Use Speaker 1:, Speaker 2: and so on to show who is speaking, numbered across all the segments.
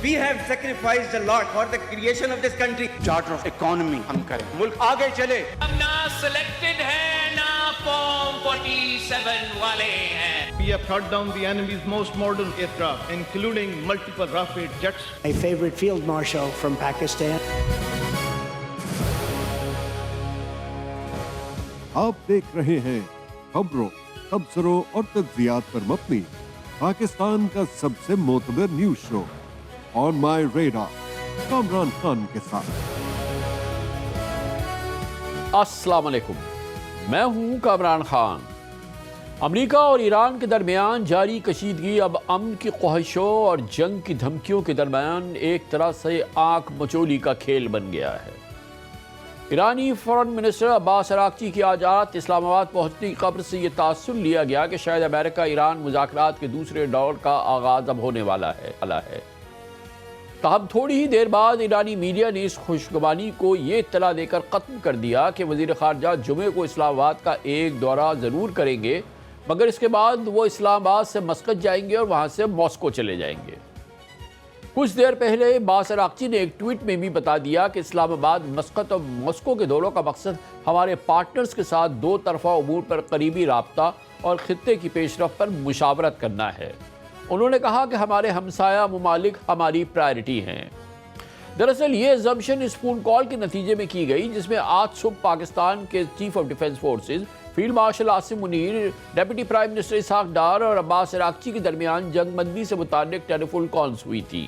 Speaker 1: We have sacrificed a lot for the creation of this country.
Speaker 2: Charter of economy ہم کریں, ملک آگے چلے.
Speaker 3: ہم نہ سلیکٹڈ ہیں نہ فارم 47 والے ہیں.
Speaker 4: We have shot down the enemy's most modern aircraft, including multiple Rafale jets.
Speaker 5: My favorite field marshal from Pakistan.
Speaker 6: آپ دیکھ رہے ہیں خبروں، تبصروں اور تجزیات پر مبنی پاکستان کا سب سے معتبر نیوز شو آن مائی ریڈار کامران خان کے ساتھ.
Speaker 7: السلام علیکم، میں ہوں کامران خان. امریکہ اور ایران کے درمیان جاری کشیدگی اب امن کی خواہشوں اور جنگ کی دھمکیوں کے درمیان ایک طرح سے آنکھ مچولی کا کھیل بن گیا ہے. ایرانی فورن منسٹر عباس عراقچی کی آج رات اسلام آباد پہنچنے کی خبر سے یہ تاثر لیا گیا کہ شاید امریکہ ایران مذاکرات کے دوسرے دور کا آغاز اب ہونے والا ہے. تاہم تھوڑی ہی دیر بعد ایرانی میڈیا نے اس خوشگوانی کو یہ اطلاع دے کر ختم کر دیا کہ وزیر خارجہ جمعے کو اسلام آباد کا ایک دورہ ضرور کریں گے، مگر اس کے بعد وہ اسلام آباد سے مسقط جائیں گے اور وہاں سے ماسکو چلے جائیں گے. کچھ دیر پہلے عباس عراقچی نے ایک ٹویٹ میں بھی بتا دیا کہ اسلام آباد، مسقط اور ماسکو کے دوروں کا مقصد ہمارے پارٹنرز کے ساتھ دو طرفہ امور پر قریبی رابطہ اور خطے کی پیش رفت پر مشاورت کرنا ہے. انہوں نے کہا کہ ہمارے ہمسایہ ممالک ہماری پرائرٹی ہیں. دراصل یہ زمشن اس فون کال کے نتیجے میں کی گئی جس میں آج صبح پاکستان کے chief of defence forces field marshal Asim Munir, deputy prime minister Ishaq Dar اور عباس عراقچی کے درمیان جنگ بندی سے متعلق ٹیلی فون کالز ہوئی تھی.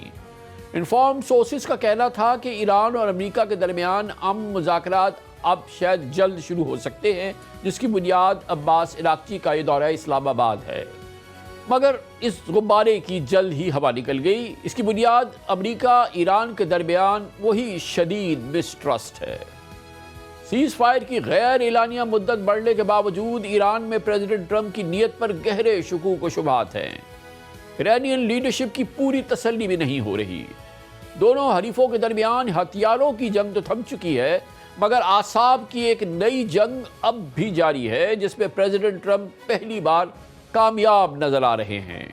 Speaker 7: انفارم سورسز کا کہنا تھا کہ ایران اور امریکہ کے درمیان امن مذاکرات اب شاید جلد شروع ہو سکتے ہیں، جس کی بنیاد عباس عراقچی کا یہ دورہ اسلام آباد ہے. مگر اس غبارے کی جلد ہی ہوا نکل گئی. اس کی بنیاد امریکہ ایران کے درمیان وہی شدید مسٹرسٹ ہے. سیز فائر کی غیر اعلانیہ مدت بڑھنے کے باوجود ایران میں پریزیڈنٹ ٹرمپ کی نیت پر گہرے شکوک و شبہات ہیں. ایرانین لیڈرشپ کی پوری تسلی بھی نہیں ہو رہی. دونوں حریفوں کے درمیان ہتھیاروں کی جنگ تو تھم چکی ہے، مگر اعصاب کی ایک نئی جنگ اب بھی جاری ہے جس میں پریزیڈنٹ ٹرمپ پہلی بار کامیاب نظر آ رہے ہیں.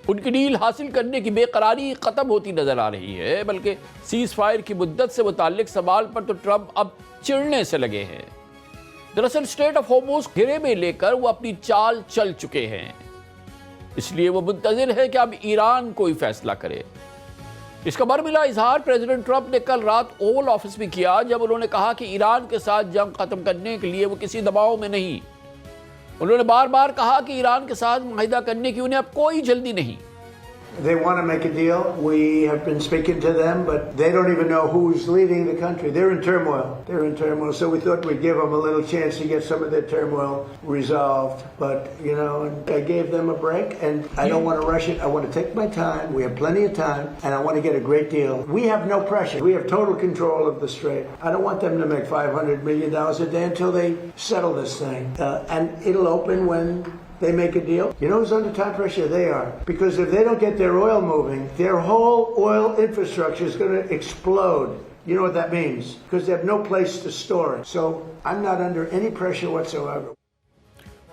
Speaker 7: ان کی ڈیل حاصل کرنے کی بے قراری ختم ہوتی نظر آ رہی ہے، بلکہ سیز فائر کی مدت سے متعلق سوال پر تو ٹرمپ اب چڑھنے سے لگے ہیں. دراصل اسٹریٹ آف ہارموز گھیرے میں لے کر وہ اپنی چال چل چکے ہیں، اس لیے وہ منتظر ہے کہ اب ایران کوئی فیصلہ کرے. اس کا برملا اظہار پریزیڈنٹ ٹرمپ نے کل رات اوول آفس میں کیا جب انہوں نے کہا کہ ایران کے ساتھ جنگ ختم کرنے کے لیے وہ کسی دباؤ میں نہیں. انہوں نے بار بار کہا کہ ایران کے ساتھ معاہدہ کرنے کی انہیں اب کوئی جلدی نہیں.
Speaker 5: They want to make a deal. We have been speaking to them, but they don't even know who's leading the country. They're in turmoil. So we thought we'd give them a little chance to get some of their turmoil resolved. But, I gave them a break, and I don't want to rush it. I want to take my time. We have plenty of time, and I want to get a great deal. We have no pressure. We have total control of the strait. I don't want them to make $500 million a day until they settle this thing. And it'll open when they make a deal. You know who's under time pressure? They are. Because if they don't get their oil moving, their whole oil infrastructure is going to explode. You know what that means? Because they have no place to store it. So I'm not under any pressure whatsoever.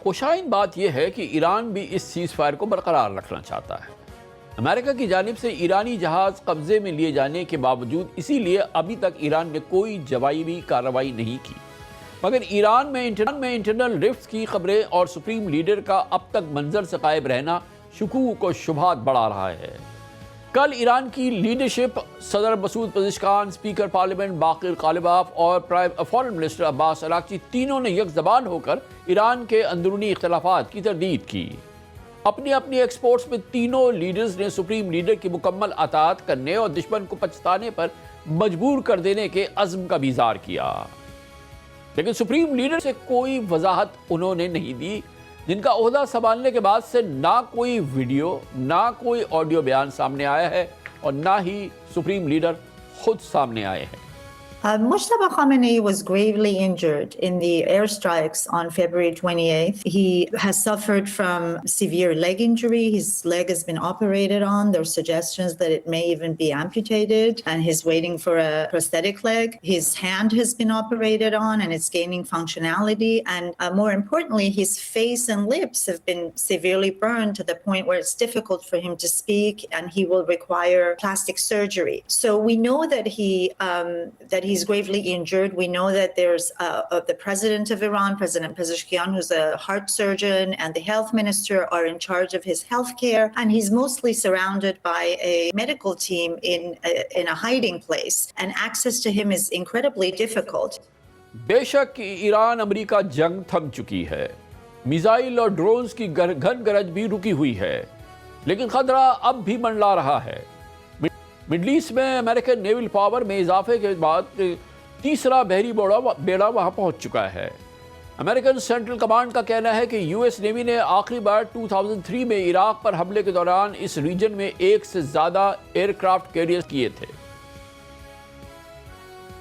Speaker 7: خوشائن بات یہ ہے کہ ایران بھی اس cease fire کو برقرار رکھنا چاہتا ہے. امریکہ کی جانب سے ایرانی جہاز قبضے میں لیے جانے کے باوجود اسی لیے ابھی تک ایران نے کوئی جوابی کارروائی نہیں کی. مگر ایران میں انٹرنل رفٹ کی خبریں اور سپریم لیڈر کا اب تک منظر سے غائب رہنا شکوک و شبہات بڑھا رہا ہے. کل ایران کی لیڈرشپ، صدر مسعود پزشکان، اسپیکر پارلیمنٹ باقر غالباف اور فورن منسٹر عباس عراقچی تینوں نے یک زبان ہو کر ایران کے اندرونی اختلافات کی تردید کی. اپنی ایکسپورٹس میں تینوں لیڈرز نے سپریم لیڈر کی مکمل اطاعت کرنے اور دشمن کو پچھتانے پر مجبور کر دینے کے عزم کا بھی اظہار کیا. لیکن سپریم لیڈر سے کوئی وضاحت انہوں نے نہیں دی، جن کا عہدہ سنبھالنے کے بعد سے نہ کوئی ویڈیو نہ کوئی آڈیو بیان سامنے آیا ہے اور نہ ہی سپریم لیڈر خود سامنے آئے ہیں.
Speaker 8: Mujtaba Khamenei was gravely injured in the airstrikes on February 28th. He has suffered from severe leg injury. His leg has been operated on. There are suggestions that it may even be amputated, and he's waiting for a prosthetic leg. His hand has been operated on, and it's gaining functionality. And more importantly, his face and lips have been severely burned to the point where it's difficult for him to speak, and he will require plastic surgery. So we know that he's gravely injured. We know that there's the president of Iran, President Pezeshkian, who's a heart surgeon, and the health minister are in charge of his health care, and he's mostly surrounded by a medical team in a hiding place, and access to him is incredibly difficult.
Speaker 7: بے شک ایران امریکہ جنگ تھم چکی ہے، missile اور drones کی گھن گرج بھی رکی ہوئی ہے، لیکن خطرہ اب بھی منڈلا رہا ہے۔ مڈل ایسٹ میں امریکن نیول پاور میں اضافے کے بعد تیسرا بحری بیڑا وہاں پہنچ چکا ہے۔ امریکن سینٹرل کمانڈ کا کہنا ہے کہ یو ایس نیوی نے آخری بار 2003 میں عراق پر حملے کے دوران اس ریجن میں 1 سے زیادہ ایئر کرافٹ کیریئر کیے تھے۔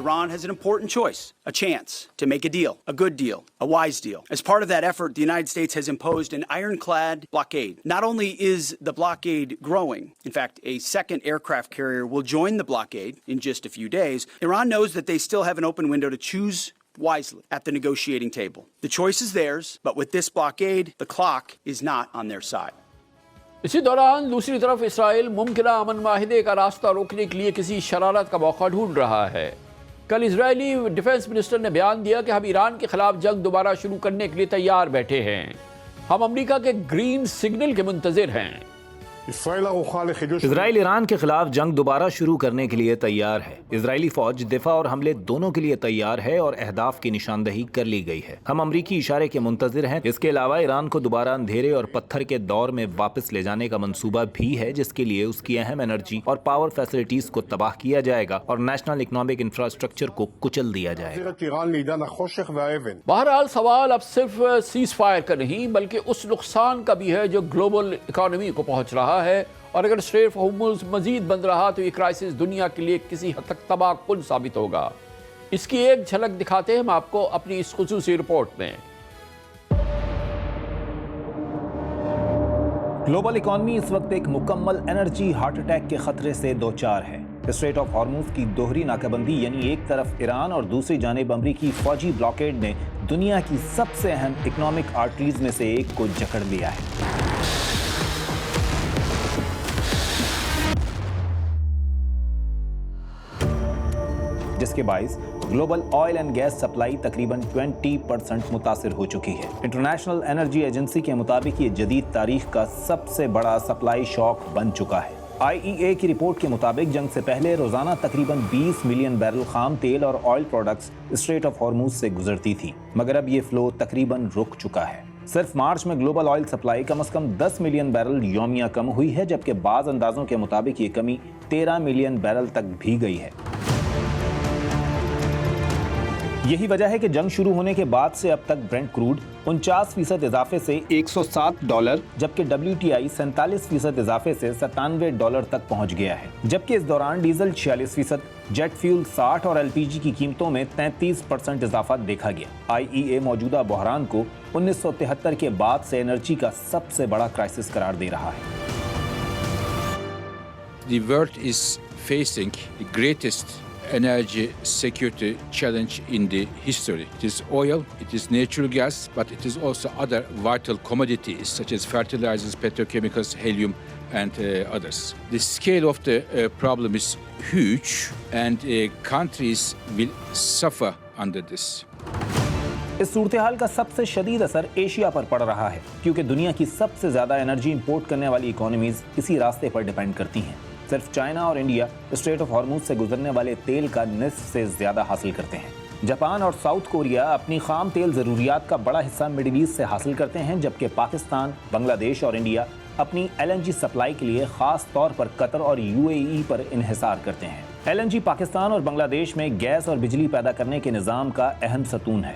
Speaker 2: Iran has an important choice, a chance to make a deal, a good deal, a wise deal. As part of that effort, the United States has imposed an ironclad blockade. Not only is the blockade growing, in fact, a second aircraft carrier will join the blockade in just a few days, Iran knows that they still have an open window to choose wisely at the negotiating table. The choice is theirs, but with this blockade, the clock is not on their side.
Speaker 7: اسی دوران دوسری طرف اسرائیل ممکنہ امن معاہدے کا راستہ روکنے کے لیے کسی شرارت کا موقع ڈھونڈ رہا ہے۔ کل اسرائیلی ڈیفنس منسٹر نے بیان دیا کہ ہم ایران کے خلاف جنگ دوبارہ شروع کرنے کے لیے تیار بیٹھے ہیں، ہم امریکہ کے گرین سگنل کے منتظر ہیں۔
Speaker 9: اسرائیل ایران کے خلاف جنگ دوبارہ شروع کرنے کے لیے تیار ہے۔ اسرائیلی فوج دفاع اور حملے دونوں کے لیے تیار ہے اور اہداف کی نشاندہی کر لی گئی ہے۔ ہم امریکی اشارے کے منتظر ہیں۔ اس کے علاوہ ایران کو دوبارہ اندھیرے اور پتھر کے دور میں واپس لے جانے کا منصوبہ بھی ہے، جس کے لیے اس کی اہم انرجی اور پاور فیسلٹیز کو تباہ کیا جائے گا اور نیشنل اکنامک انفراسٹرکچر کو کچل دیا جائے گا۔
Speaker 7: بہرحال سوال اب صرف سیز فائر کا نہیں بلکہ اس نقصان کا بھی ہے جو گلوبل اکانومی کو پہنچ رہا ہے، اور اگر اسٹریٹ ہارمز مزید بند رہا تو یہ کرائسس دنیا کے لیے کسی حد تک تباہ کن ثابت ہوگا۔ اس کی ایک جھلک دکھاتے ہیں ہم آپ کو اپنی اس خصوصی رپورٹ میں۔
Speaker 9: گلوبل اکانومی اس وقت ایک مکمل انرجی ہارٹ اٹیک کے خطرے سے دوچار ہے۔ اسٹریٹ آف ہارمز کی دوہری ناکہ یعنی ایک طرف ایران اور دوسری جانب امریکی فوجی بلاکیڈ نے دنیا کی سب سے اہم اکنامک آرٹریز میں سے ایک کو جکڑ لیا ہے۔ جس کے باعث global oil and gas supply تقریباً 20% متاثر ہو چکی ہے۔ انٹرنیشنل انرجی ایجنسی کے مطابق یہ جدید تاریخ کا سب سے بڑا سپلائی شاک بن چکا ہے۔ IEA کی رپورٹ کے مطابق جنگ سے پہلے روزانہ تقریباً 20 ملین بیرل خام تیل اور oil products street of harms سے گزرتی تھی، مگر اب یہ فلو تقریباً رک چکا ہے۔ صرف مارچ میں گلوبل آئل سپلائی کم از کم 10 ملین بیرل یومیہ کم ہوئی ہے، جبکہ بعض اندازوں کے مطابق یہ کمی 13 ملین بیرل تک بھی گئی ہے۔ یہی وجہ ہے کہ جنگ شروع ہونے کے بعد سے اب تک برنٹ کروڈ 49% اضافے سے $107، جبکہ WTI 47% اضافے سے $97 تک پہنچ گیا ہے، جبکہ اس دوران ڈیزل 46%، جیٹ فیول 60 اور LPG کی قیمتوں میں 33% اضافہ دیکھا گیا۔ IEA موجودہ بحران کو 1973 کے بعد سے انرجی کا سب سے بڑا کرائسس قرار دے رہا ہے۔
Speaker 10: The world is facing the greatest energy security challenge in the history. It is oil, it is natural gas, but it is also other vital commodities such as fertilizers, petrochemicals, helium, and others. The scale of the problem is huge, and countries will suffer under this.
Speaker 9: اس صورتحال کا سب سے شدید اثر Asia پر پڑ رہا ہے، کیونکہ دنیا کی سب سے زیادہ انرجی امپورٹ کرنے والی اکانومیز اسی راستے پر ڈیپینڈ کرتی ہیں۔ صرف چائنا اور انڈیا اسٹریٹ آف ہارمز سے گزرنے والے تیل کا نصف سے زیادہ حاصل کرتے ہیں۔ جاپان اور ساؤتھ کوریا اپنی خام تیل ضروریات کا بڑا حصہ مڈل ایسٹ سے حاصل کرتے ہیں، جبکہ پاکستان، بنگلہ دیش اور انڈیا اپنی LNG سپلائی کے لیے خاص طور پر قطر اور UAE پر انحصار کرتے ہیں۔ LNG پاکستان اور بنگلہ دیش میں گیس اور بجلی پیدا کرنے کے نظام کا اہم ستون ہے۔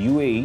Speaker 9: UAE,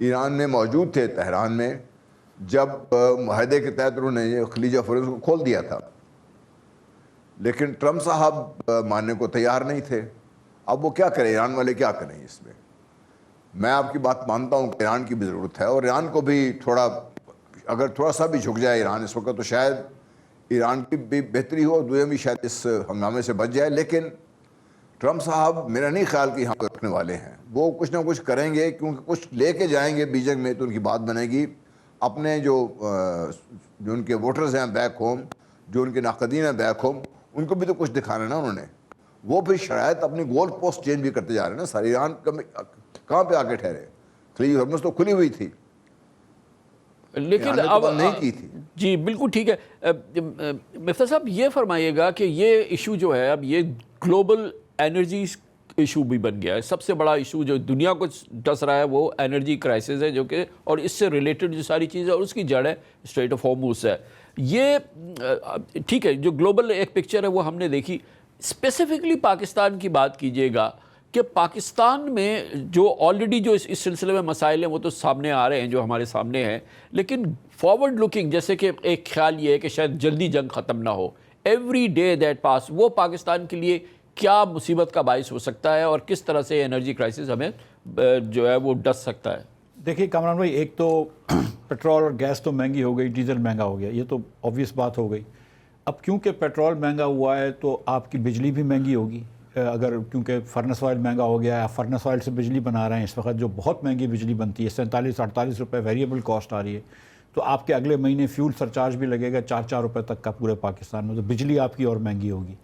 Speaker 11: ایران میں موجود تھے تہران میں جب معاہدے کے تحت انہوں نے یہ خلیج فارس کو کھول دیا تھا، لیکن ٹرمپ صاحب ماننے کو تیار نہیں تھے. اب وہ کیا کریں، ایران والے کیا کریں اس میں؟ میں آپ کی بات مانتا ہوں کہ ایران کی بھی ضرورت ہے، اور ایران کو بھی اگر تھوڑا سا بھی جھک جائے ایران اس وقت تو شاید ایران کی بھی بہتری ہو، دنیا بھی شاید اس ہنگامے سے بچ جائے. لیکن ٹرمپ صاحب میرا نہیں خیال کہ یہاں پہ رکھنے والے ہیں. وہ کچھ نہ کچھ کریں گے، کیونکہ کچھ لے کے جائیں گے بیجنگ میں تو ان کی بات بنے گی. اپنے جو ان کے ووٹرز ہیں بیک ہوم، جو ان کے ناقدین ہیں بیک ہوم، ان کو بھی تو کچھ دکھانا ہے نا انہوں نے. وہ پھر شرائط اپنی گول پوسٹ چینج بھی کرتے جا رہے ہیں نا. سارے ایران کہاں پہ آ کے ٹھہرے؟ خلیج ہرمز تو کھلی ہوئی تھی
Speaker 7: لیکن اب نہیں کی تھی. جی بالکل ٹھیک ہے. مفتاح صاحب یہ فرمائیے گا کہ یہ ایشو جو ہے اب یہ گلوبل انرجی ایشو بھی بن گیا ہے. سب سے بڑا ایشو جو دنیا کو ڈس رہا ہے وہ انرجی کرائسس ہے، جو کہ اور اس سے ریلیٹڈ جو ساری چیزیں اور اس کی جڑ ہے اسٹریٹ آف ہارموز ہے. یہ ٹھیک ہے، جو گلوبل ایک پکچر ہے وہ ہم نے دیکھی. اسپیسیفکلی پاکستان کی بات کیجئے گا کہ پاکستان میں جو آلریڈی جو اس سلسلے میں مسائل ہیں وہ تو سامنے آ رہے ہیں جو ہمارے سامنے ہیں، لیکن فارورڈ لکنگ جیسے کہ ایک خیال یہ ہے کہ شاید جلدی جنگ ختم نہ ہو. ایوری ڈے دیٹ پاس وہ پاکستان کے لیے کیا مصیبت کا باعث ہو سکتا ہے اور کس طرح سے انرجی کرائسس ہمیں جو ہے وہ ڈس سکتا ہے؟
Speaker 12: دیکھیے کامران بھائی، ایک تو پیٹرول اور گیس تو مہنگی ہو گئی، ڈیزل مہنگا ہو گیا، یہ تو obvious بات ہو گئی. اب کیونکہ پیٹرول مہنگا ہوا ہے تو آپ کی بجلی بھی مہنگی ہوگی. اگر کیونکہ فرنس آئل مہنگا ہو گیا ہے، فرنس آئل سے بجلی بنا رہے ہیں اس وقت جو بہت مہنگی بجلی بنتی ہے، 47-48 روپے ویریبل کاسٹ آ رہی ہے. تو آپ کے اگلے مہینے فیول سرچارج بھی لگے گا 4 روپے تک کا پورے پاکستان میں، تو بجلی آپ کی اور مہنگی ہوگی.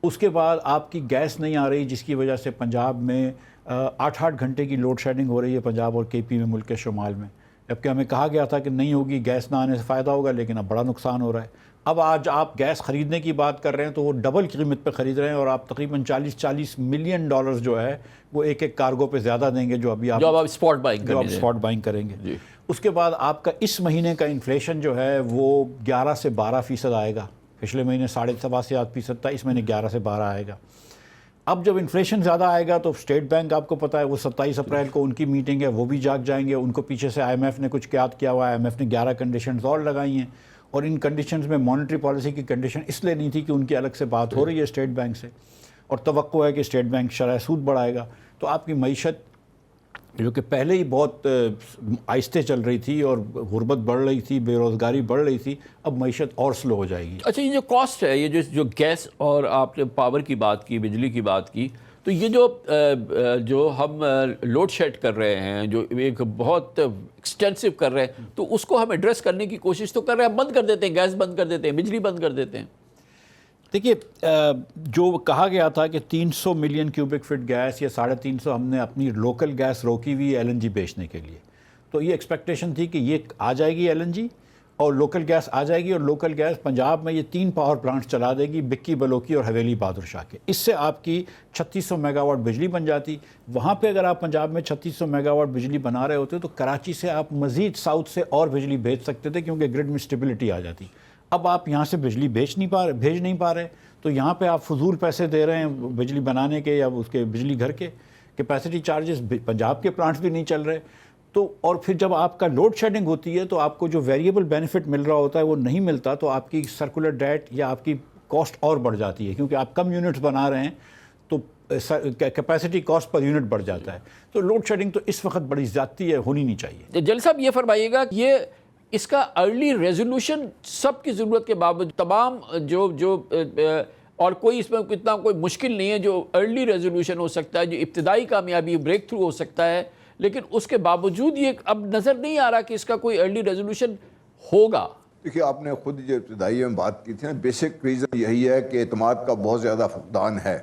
Speaker 12: اس کے بعد آپ کی گیس نہیں آ رہی، جس کی وجہ سے پنجاب میں 8 گھنٹے کی لوڈ شیڈنگ ہو رہی ہے پنجاب اور کے پی میں، ملک کے شمال میں. جبکہ ہمیں کہا گیا تھا کہ نہیں ہوگی، گیس نہ آنے سے فائدہ ہوگا، لیکن اب بڑا نقصان ہو رہا ہے. اب آج آپ گیس خریدنے کی بات کر رہے ہیں تو وہ ڈبل قیمت پہ خرید رہے ہیں، اور آپ تقریباً 40 ملین ڈالر جو ہے وہ ایک کارگو پہ زیادہ دیں گے جو ابھی آپ
Speaker 7: اسپاٹ بائنگ
Speaker 12: کریں گے. اس کے بعد آپ کا اس مہینے کا انفلیشن جو ہے وہ 11 سے 12% آئے گا. پچھلے مہینے 7.5% تھا، اس مہینے 11 سے 12 آئے گا. اب جب انفلیشن زیادہ آئے گا تو اسٹیٹ بینک آپ کو پتہ ہے وہ 27 اپریل کو ان کی میٹنگ ہے، وہ بھی جاگ جائیں گے. ان کو پیچھے سے آئی ایم ایف نے کچھ قیاد کیا ہوا ہے، آئی ایم ایف نے 11 کنڈیشنز اور لگائی ہیں، اور ان کنڈیشنز میں مانیٹری پالیسی کی کنڈیشن اس لیے نہیں تھی کہ ان کی الگ سے بات ہو رہی ہے اسٹیٹ بینک سے، اور توقع ہے کہ اسٹیٹ بینک شرح سود بڑھائے گا. تو آپ کی معیشت جو کہ پہلے ہی بہت آہستہ چل رہی تھی اور غربت بڑھ رہی تھی، بے روزگاری بڑھ رہی تھی، اب معیشت اور سلو ہو جائے گی.
Speaker 7: اچھا، یہ جو کاسٹ ہے، یہ جو گیس اور آپ نے پاور کی بات کی، بجلی کی بات کی، تو یہ جو ہم لوڈ شیڈ کر رہے ہیں، جو ایک بہت ایکسٹینسو کر رہے ہیں، تو اس کو ہم ایڈریس کرنے کی کوشش تو کر رہے ہیں. بند کر دیتے ہیں، گیس بند کر دیتے ہیں، بجلی بند کر دیتے ہیں.
Speaker 12: دیکھیے جو کہا گیا تھا کہ 300 ملین کیوبک فٹ گیس یا 350 ہم نے اپنی لوکل گیس روکی ہوئی ایل این جی بیچنے کے لیے، تو یہ ایکسپیکٹیشن تھی کہ یہ آ جائے گی ایل این جی اور لوکل گیس آ جائے گی، اور لوکل گیس پنجاب میں یہ 3 پاور پلانٹس چلا دے گی، بکی بلوکی اور حویلی بہادر شاہ کے. اس سے آپ کی 3600 میگا واٹ بجلی بن جاتی. وہاں پہ اگر آپ پنجاب میں 3600 میگا واٹ بجلی بنا رہے ہوتے تو کراچی سے آپ مزید ساؤتھ سے اور بجلی بھیج سکتے تھے، کیونکہ گرڈ میں اسٹیبلٹی آ جاتی. اب آپ یہاں سے بجلی بھیج نہیں پا رہے، تو یہاں پہ آپ فضول پیسے دے رہے ہیں بجلی بنانے کے یا اس کے بجلی گھر کے. کیپیسٹی چارجز پنجاب کے پلانٹس بھی نہیں چل رہے. تو اور پھر جب آپ کا لوڈ شیڈنگ ہوتی ہے تو آپ کو جو ویریبل بینیفٹ مل رہا ہوتا ہے وہ نہیں ملتا، تو آپ کی سرکولر ڈیٹ یا آپ کی کاسٹ اور بڑھ جاتی ہے، کیونکہ آپ کم یونٹس بنا رہے ہیں تو کیپیسٹی کاسٹ پر یونٹ بڑھ جاتا ہے. تو لوڈ شیڈنگ تو اس وقت بڑی زیادتی ہے، ہونی نہیں چاہیے.
Speaker 7: جلیل صاحب یہ فرمائیے گا کہ اس کا ارلی ریزولوشن سب کی ضرورت کے باوجود تمام جو اور کوئی اس میں اتنا کوئی مشکل نہیں ہے جو ارلی ریزولوشن ہو سکتا ہے، جو ابتدائی کامیابی بریک تھرو ہو سکتا ہے، لیکن اس کے باوجود یہ اب نظر نہیں آ رہا کہ اس کا کوئی ارلی ریزولوشن ہوگا.
Speaker 11: دیکھیے آپ نے خود جو ابتدائی میں بات کی تھی نا، بیسک ریزن یہی ہے کہ اعتماد کا بہت زیادہ فقدان ہے.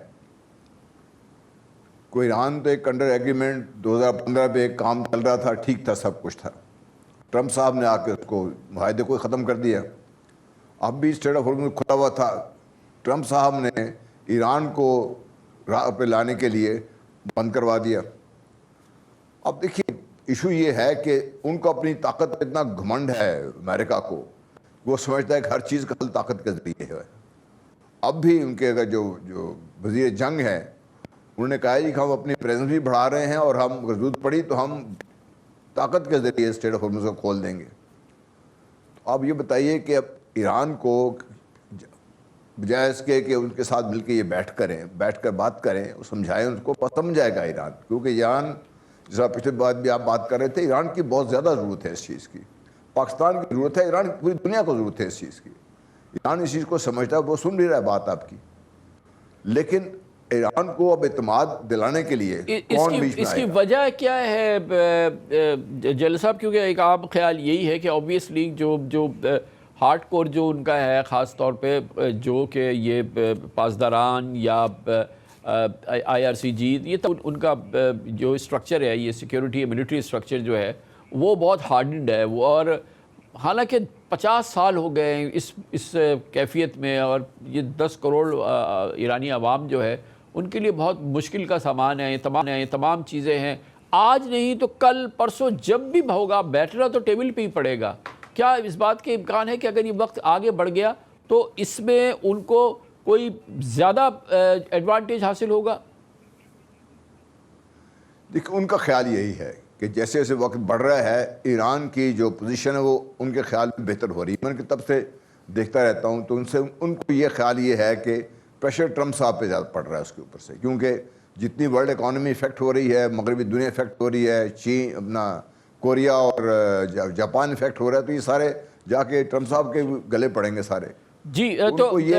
Speaker 11: کوئی ایران تو ایک انڈر ایگریمنٹ 2015 پہ ایک کام چل رہا تھا، ٹھیک تھا، سب کچھ تھا. ٹرمپ صاحب نے آ کے اس کو معاہدے کو ختم کر دیا. اب بھی اسٹیٹ آف ہارمز کھلا ہوا تھا. ٹرمپ صاحب نے ایران کو راہ پہ لانے کے لیے بند کروا دیا. اب دیکھیے ایشو یہ ہے کہ ان کو اپنی طاقت پہ اتنا گھمنڈ ہے امریکہ کو، وہ سمجھتا ہے کہ ہر چیز کا حل طاقت کے ذریعے ہے. اب بھی ان کے جو وزیر جنگ ہیں انہوں نے کہا کہ ہم اپنی پریزنس بھی بڑھا رہے ہیں، اور ہم ضرورت پڑی تو ہم طاقت کے ذریعے اسٹریٹ آف ہارمز کو کھول دیں گے. آپ یہ بتائیے کہ اب ایران کو بجائے اس کے کہ ان کے ساتھ مل کے یہ بیٹھ کر بات کریں اور سمجھائیں ان کو، سمجھائے گا ایران، کیونکہ ایران جس طرح پچھلے بات بھی آپ بات کر رہے تھے، ایران کی بہت زیادہ ضرورت ہے اس چیز کی، پاکستان کی ضرورت ہے، ایران پوری دنیا کو ضرورت ہے اس چیز کی. ایران اس چیز کو سمجھتا ہے، وہ سن بھی رہا ہے بات آپ کی، لیکن ایران کو اب اعتماد دلانے کے لیے کون بیچ میں
Speaker 7: اس کی
Speaker 11: آئے گا؟
Speaker 7: وجہ کیا ہے جلیل صاحب؟ کیونکہ ایک عام خیال یہی ہے کہ اوبویسلی جو ہارڈ کور جو ان کا ہے، خاص طور پہ جو کہ یہ پاسداران یا IRCG، یہ تو ان کا جو اسٹرکچر ہے، یہ سیکیورٹی ملٹری اسٹرکچر جو ہے وہ بہت ہارڈنڈ ہے، اور حالانکہ 50 سال ہو گئے ہیں اس کیفیت میں، اور یہ 10 کروڑ ایرانی عوام جو ہے ان کے لیے بہت مشکل کا سامان ہے. یہ تمام چیزیں ہیں، آج نہیں تو کل پرسوں جب بھی ہوگا بیٹھنا تو ٹیبل پہ ہی پڑے گا. کیا اس بات کے امکان ہے کہ اگر یہ وقت آگے بڑھ گیا تو اس میں ان کو کوئی زیادہ ایڈوانٹیج حاصل ہوگا؟
Speaker 11: دیکھ، ان کا خیال یہی ہے کہ جیسے جیسے وقت بڑھ رہا ہے، ایران کی جو پوزیشن ہے وہ ان کے خیال میں بہتر ہو رہی ہے. میں ان کی طرف سے دیکھتا رہتا ہوں تو ان کو یہ خیال یہ ہے کہ پریشر ٹرمپ صاحب پہ زیادہ پڑ رہا ہے اس کے اوپر سے، کیونکہ جتنی ورلڈ اکانومی افیکٹ ہو رہی ہے، مغربی دنیا افیکٹ ہو رہی ہے، چین اپنا کوریا اور جاپان افیکٹ ہو رہا ہے، تو یہ سارے جا کے ٹرمپ صاحب کے گلے پڑیں گے سارے.
Speaker 7: جی
Speaker 11: تو ان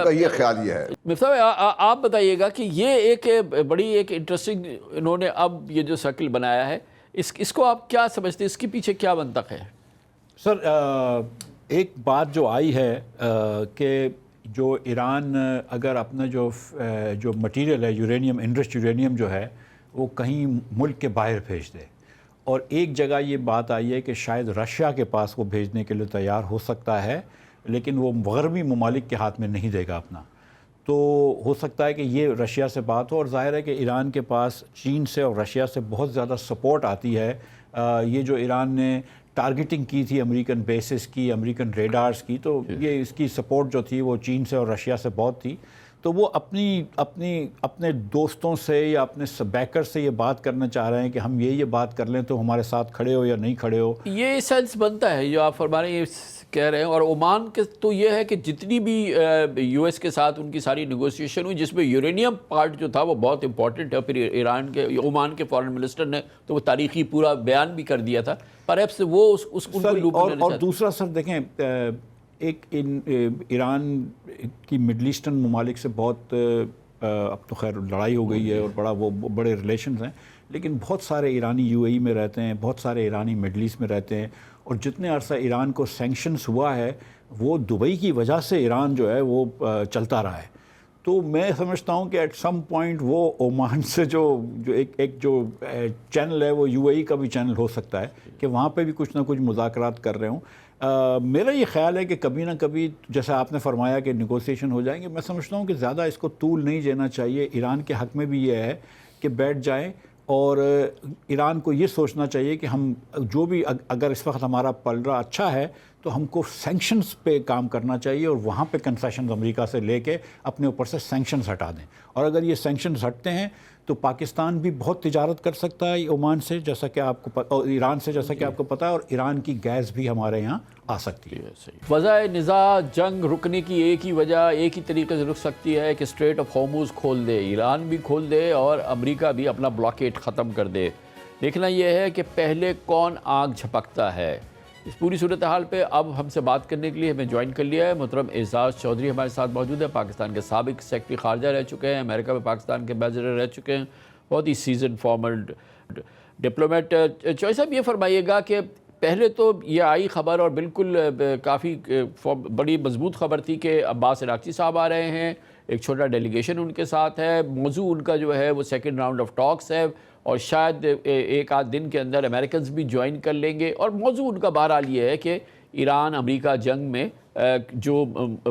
Speaker 11: کا یہ خیال یہ ہے.
Speaker 7: مفتاح بھائی، آپ بتائیے گا کہ یہ ایک بڑی ایک انٹرسٹنگ انہوں نے اب یہ جو سرکل بنایا ہے، اس کو آپ کیا سمجھتے ہیں؟ اس کے پیچھے کیا منطق ہے؟
Speaker 12: سر، ایک بات جو آئی ہے کہ جو ایران اگر اپنا جو مٹیریل ہے، یورینیم، انرسٹ یورینیم جو ہے، وہ کہیں ملک کے باہر بھیج دے، اور ایک جگہ یہ بات آئی ہے کہ شاید رشیا کے پاس وہ بھیجنے کے لیے تیار ہو سکتا ہے، لیکن وہ غربی ممالک کے ہاتھ میں نہیں دے گا اپنا. تو ہو سکتا ہے کہ یہ رشیا سے بات ہو، اور ظاہر ہے کہ ایران کے پاس چین سے اور رشیا سے بہت زیادہ سپورٹ آتی ہے. یہ جو ایران نے ٹارگیٹنگ کی تھی امریکن بیسز کی، امریکن ریڈارز کی، تو یہ اس کی سپورٹ جو تھی وہ چین سے اور رشیا سے بہت تھی. تو وہ اپنے دوستوں سے یا اپنے بیکر سے یہ بات کرنا چاہ رہے ہیں کہ ہم یہ بات کر لیں تو ہمارے ساتھ کھڑے ہو یا نہیں کھڑے ہو.
Speaker 7: یہ سینس بنتا ہے جو آپ فرما رہے ہیں، کہہ رہے ہیں. اور عمان کے تو یہ ہے کہ جتنی بھی US کے ساتھ ان کی ساری نیگوسیشن ہوئی، جس میں یورینیم پارٹ جو تھا وہ بہت امپورٹنٹ ہے. پھر ایران کے عمان کے فارن منسٹر نے تو وہ تاریخی پورا بیان بھی کر دیا تھا. پرہیپس وہ اس کو لوپ میں
Speaker 12: اور دوسرا سر دیکھیں، ایک ایران کی مڈل ایسٹرن ممالک سے بہت اب تو خیر لڑائی ہو گئی ہے اور وہ بڑے ریلیشنز ہیں، لیکن بہت سارے ایرانی UAE میں رہتے ہیں، بہت سارے ایرانی مڈل ایسٹ میں رہتے ہیں، اور جتنے عرصہ ایران کو سینکشنز ہوا ہے وہ دبئی کی وجہ سے ایران جو ہے وہ چلتا رہا ہے. تو میں سمجھتا ہوں کہ ایٹ سم پوائنٹ وہ عمان سے جو ایک جو چینل ہے وہ UAE کا بھی چینل ہو سکتا ہے کہ وہاں پہ بھی کچھ نہ کچھ مذاکرات کر رہے ہوں. میرا یہ خیال ہے کہ کبھی نہ کبھی جیسا آپ نے فرمایا کہ نیگوسیشن ہو جائیں گے. میں سمجھتا ہوں کہ زیادہ اس کو طول نہیں دینا چاہیے. ایران کے حق میں بھی یہ ہے کہ بیٹھ جائیں، اور ایران کو یہ سوچنا چاہیے کہ ہم جو بھی اگر اس وقت ہمارا پلڑا اچھا ہے تو ہم کو سینکشنز پہ کام کرنا چاہیے، اور وہاں پہ کنسیشنز امریکہ سے لے کے اپنے اوپر سے سینکشنز ہٹا دیں. اور اگر یہ سینکشنز ہٹتے ہیں تو پاکستان بھی بہت تجارت کر سکتا ہے عمان سے، جیسا کہ آپ کو اور ایران سے جیسا کہ آپ کو پتہ ہے، اور ایران کی گیس بھی ہمارے یہاں آ سکتی ہے.
Speaker 7: وضع نزاع جنگ رکنے کی ایک ہی وجہ، ایک ہی طریقے سے رک سکتی ہے کہ اسٹریٹ آف ہارمز کھول دے، ایران بھی کھول دے اور امریکہ بھی اپنا بلاکیٹ ختم کر دے. دیکھنا یہ ہے کہ پہلے کون آگ جھپکتا ہے. اس پوری صورتحال پہ اب ہم سے بات کرنے کے لیے ہمیں جوائن کر لیا ہے محترم اعزاز چودھری ہمارے ساتھ موجود ہے. پاکستان کے سابق سیکرٹری خارجہ رہ چکے ہیں، امریکہ میں پاکستان کے ایمبیسڈر رہ چکے ہیں، بہت ہی سیزن فارمل ڈپلومیٹ. چوہدری صاحب، یہ فرمائیے گا کہ پہلے تو یہ آئی خبر اور بالکل کافی بڑی مضبوط خبر تھی کہ عباس عراقچی صاحب آ رہے ہیں، ایک چھوٹا ڈیلیگیشن ان کے ساتھ ہے. موضوع ان کا جو ہے وہ سیکنڈ راؤنڈ آف ٹاکس ہے، اور شاید ایک آدھ دن کے اندر امریکنز بھی جوائن کر لیں گے. اور موضوع ان کا بہرحال یہ ہے کہ ایران امریکہ جنگ میں جو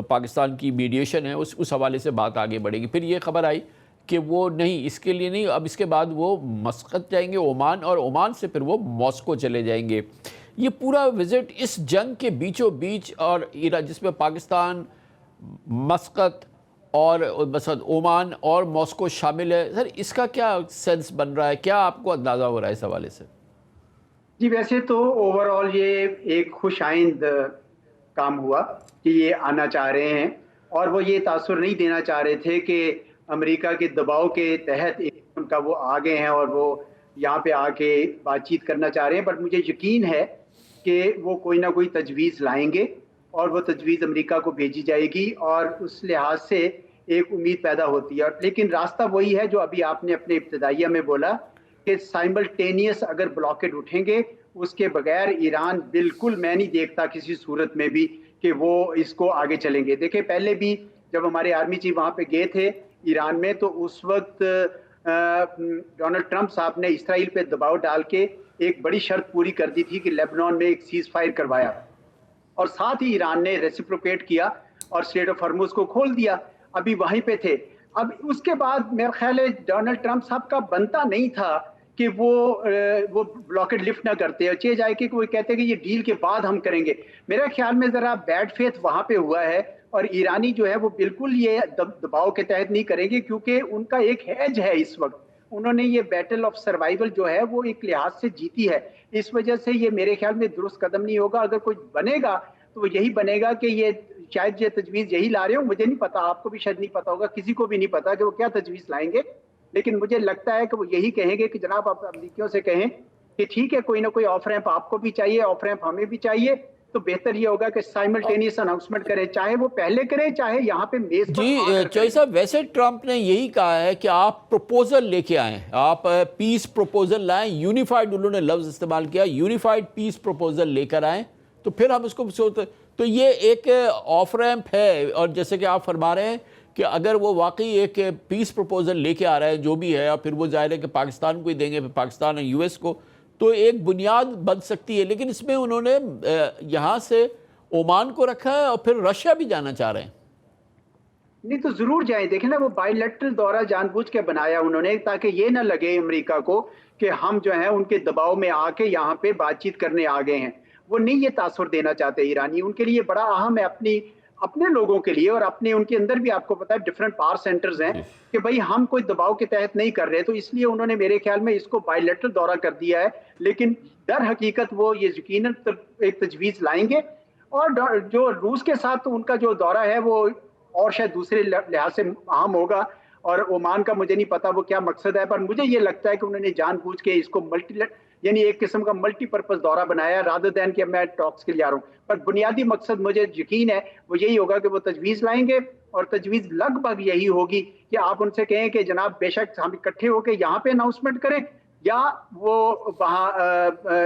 Speaker 7: پاکستان کی میڈیشن ہے اس حوالے سے بات آگے بڑھے گی. پھر یہ خبر آئی کہ وہ نہیں، اس کے لیے نہیں، اب اس کے بعد وہ مسقط جائیں گے عمان، اور عمان سے پھر وہ ماسکو چلے جائیں گے. یہ پورا وزٹ اس جنگ کے بیچوں بیچ اور جس میں پاکستان، مسقط اور مثلا عمان اور ماسکو شامل ہے، سر اس کا کیا سینس بن رہا ہے؟ کیا آپ کو اندازہ ہو رہا ہے اس حوالے سے؟
Speaker 13: جی ویسے تو اوور آل یہ ایک خوش آئند کام ہوا کہ یہ آنا چاہ رہے ہیں، اور وہ یہ تاثر نہیں دینا چاہ رہے تھے کہ امریکہ کے دباؤ کے تحت ان کا وہ آ گئے ہیں اور وہ یہاں پہ آ کے بات چیت کرنا چاہ رہے ہیں. بٹ مجھے یقین ہے کہ وہ کوئی نہ کوئی تجویز لائیں گے اور وہ تجویز امریکہ کو بھیجی جائے گی، اور اس لحاظ سے ایک امید پیدا ہوتی ہے. لیکن راستہ وہی ہے جو ابھی آپ نے اپنے ابتدائیہ میں بولا کہ سائملٹینیس اگر بلاکیڈ اٹھیں گے، اس کے بغیر ایران بالکل میں نہیں دیکھتا کسی صورت میں بھی کہ وہ اس کو آگے چلیں گے. دیکھیں پہلے بھی جب ہمارے آرمی چیف وہاں پہ گئے تھے ایران میں، تو اس وقت ڈونلڈ ٹرمپ صاحب نے اسرائیل پہ دباؤ ڈال کے ایک بڑی شرط پوری کر دی تھی کہ لیبنان میں ایک سیز فائر کروایا، اور ساتھ ہی ایران نے ریسیپروکیٹ کیا اور اسٹریٹ آف ہرمز کو کھول دیا. ابھی وہیں پہ تھے. اب اس کے بعد میرا خیال ہے ڈونلڈ ٹرمپ صاحب کا بنتا نہیں تھا کہ وہ بلاکیڈ لفٹ نہ کرتے، اور چیز آئے کہ وہ کہتے کہ یہ ڈیل کے بعد ہم کریں گے. میرے خیال میں ذرا بیڈ فیتھ وہاں پہ ہوا ہے، اور ایرانی جو ہے وہ بالکل یہ دباؤ کے تحت نہیں کریں گے، کیونکہ ان کا ایک ہیج ہے اس وقت. انہوں نے یہ بیٹل آف سروائیول جو ہے وہ ایک لحاظ سے جیتی ہے. اس وجہ سے یہ میرے خیال میں درست قدم نہیں ہوگا. اگر کوئی بنے گا تو وہ یہی بنے گا کہ یہ شاید یہ تجویز یہی لا رہے ہوں. مجھے نہیں پتا، آپ کو بھی شاید نہیں پتا ہوگا، کسی کو بھی نہیں پتا کہ وہ کیا تجویز لائیں گے. لیکن مجھے لگتا ہے کہ وہ یہی کہیں گے کہ جناب آپ امریکیوں سے کہیں کہ ٹھیک ہے کوئی نہ کوئی آف ریمپ آپ کو بھی چاہیے، آف ریمپ ہمیں بھی چاہیے، تو بہتر یہ ہوگا کہ سائملٹینیس اناؤنسمنٹ کریں، چاہے وہ پہلے کریں چاہے یہاں پہ میز پر.
Speaker 7: جی چوہدری صاحب، ویسے ٹرمپ نے یہی کہا ہے کہ آپ پروپوزل لے کے آئیں، آپ پیس پروپوزل لائیں. یونیفائڈ انہوں نے لفظ استعمال کیا، یونیفائڈ پیس پروپوزل لے کر آئیں تو پھر ہم اس کو تو یہ ایک آف ریمپ ہے. اور جیسے کہ آپ فرما رہے ہیں کہ اگر وہ واقعی ایک پیس پروپوزل لے کے آ رہا ہے جو بھی ہے، اور پھر وہ ظاہر ہے کہ پاکستان کو ہی دیں گے، پھر پاکستان اور یو ایس کو، تو ایک بنیاد بن سکتی ہے. لیکن اس میں انہوں نے یہاں سے عمان کو رکھا ہے اور پھر رشیا بھی جانا چاہ رہے ہیں.
Speaker 13: نہیں تو ضرور جائیں. دیکھیں نا وہ بائی لیٹرل دورہ جان بوجھ کے بنایا انہوں نے تاکہ یہ نہ لگے امریکہ کو کہ ہم جو ہیں ان کے دباؤ میں آ کے یہاں پہ بات چیت کرنے آ گئے ہیں. وہ نہیں یہ تاثر دینا چاہتے ایرانی. ان کے لیے بڑا اہم ہے اپنے لوگوں کے لیے، اور اپنے ان کے اندر بھی آپ کو پتا ہے ڈفرینٹ پاور سینٹرز ہیں کہ بھئی ہم کوئی دباؤ کے تحت نہیں کر رہے. تو اس لیے انہوں نے میرے خیال میں اس کو بائی لیٹرل دورہ کر دیا ہے. لیکن در حقیقت وہ یہ یقیناً ایک تجویز لائیں گے. اور جو روس کے ساتھ ان کا جو دورہ ہے وہ اور شاید دوسرے لحاظ سے اہم ہوگا، اور عمان کا مجھے نہیں پتا وہ کیا مقصد ہے. پر مجھے یہ لگتا ہے کہ انہوں نے جان بوجھ کے اس کو یعنی ایک قسم کا ملٹی پرپز دورہ بنایا رادر دین کہ میں ٹاکس کے لیے آ رہا ہوں. پر بنیادی مقصد مجھے یقین ہے وہ یہی ہوگا کہ وہ تجویز لائیں گے، اور تجویز لگ بھگ یہی ہوگی کہ آپ ان سے کہیں کہ جناب بے شک ہم اکٹھے ہو کے یہاں پہ اناؤنسمنٹ کریں، یا وہ وہاں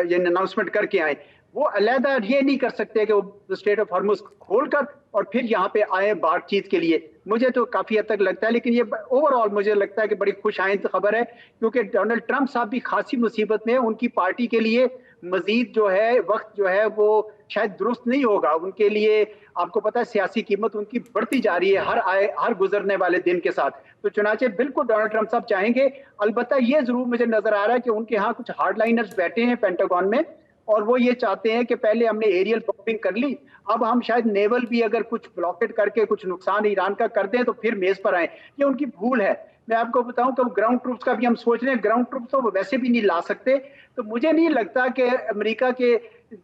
Speaker 13: یہ اناؤنسمنٹ کر کے آئیں. وہ علیحدہ یہ نہیں کر سکتے کہ وہ اسٹریٹ آف ہرمز کھول کر اور پھر یہاں پہ آئے بات چیت کے لیے. مجھے تو کافی حد تک لگتا ہے، لیکن یہ اوور آل مجھے لگتا ہے کہ بڑی خوش آئند خبر ہے، کیونکہ ڈونلڈ ٹرمپ صاحب بھی خاصی مصیبت میں. ان کی پارٹی کے لیے مزید جو ہے وقت جو ہے وہ شاید درست نہیں ہوگا. ان کے لیے آپ کو پتا ہے سیاسی قیمت ان کی بڑھتی جا رہی ہے ہر گزرنے والے دن کے ساتھ. تو چنانچہ بالکل ڈونلڈ ٹرمپ صاحب چاہیں گے. البتہ یہ ضرور مجھے نظر آ رہا ہے کہ ان کے ہاں کچھ ہارڈ لائنرز بیٹھے ہیں پینٹاگون میں، اور وہ یہ چاہتے ہیں کہ پہلے ہم نے ایریل بمبنگ کر لی، اب ہم شاید نیول بھی اگر کچھ بلاکیٹ کر کے کچھ نقصان ایران کا کر دیں تو پھر میز پر آئیں. یہ ان کی بھول ہے. میں آپ کو بتاؤں کہ گراؤنڈ ٹروپس کا بھی ہم سوچ رہے ہیں، گراؤنڈ ٹروپس تو وہ ویسے بھی نہیں لا سکتے. تو مجھے نہیں لگتا کہ امریکہ کے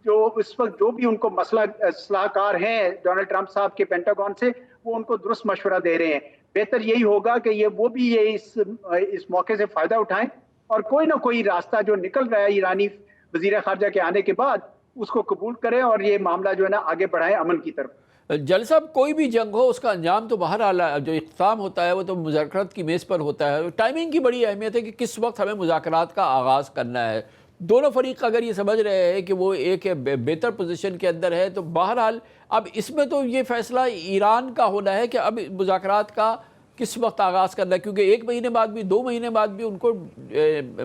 Speaker 13: جو اس وقت جو بھی ان کو مسئلہ اصلاح کار ہیں ڈونلڈ ٹرمپ صاحب کے پینٹاگون سے، وہ ان کو درست مشورہ دے رہے ہیں. بہتر یہی ہوگا کہ وہ بھی اس موقع سے فائدہ اٹھائیں، اور کوئی نہ کوئی راستہ جو نکل رہا ہے ایرانی وزیر خارجہ کے آنے کے بعد اس کو قبول کریں، اور یہ معاملہ جو ہے نا آگے بڑھائیں امن کی طرف.
Speaker 7: جل صاحب، کوئی بھی جنگ ہو اس کا انجام تو بہرحال جو اختتام ہوتا ہے وہ تو مذاکرات کی میز پر ہوتا ہے. ٹائمنگ کی بڑی اہمیت ہے کہ کس وقت ہمیں مذاکرات کا آغاز کرنا ہے. دونوں فریق اگر یہ سمجھ رہے ہیں کہ وہ ایک بہتر پوزیشن کے اندر ہے، تو بہرحال اب اس میں تو یہ فیصلہ ایران کا ہونا ہے کہ اب مذاکرات کا کس وقت آغاز کرنا ہے، کیونکہ 1 مہینے بعد بھی 2 مہینے بعد بھی ان کو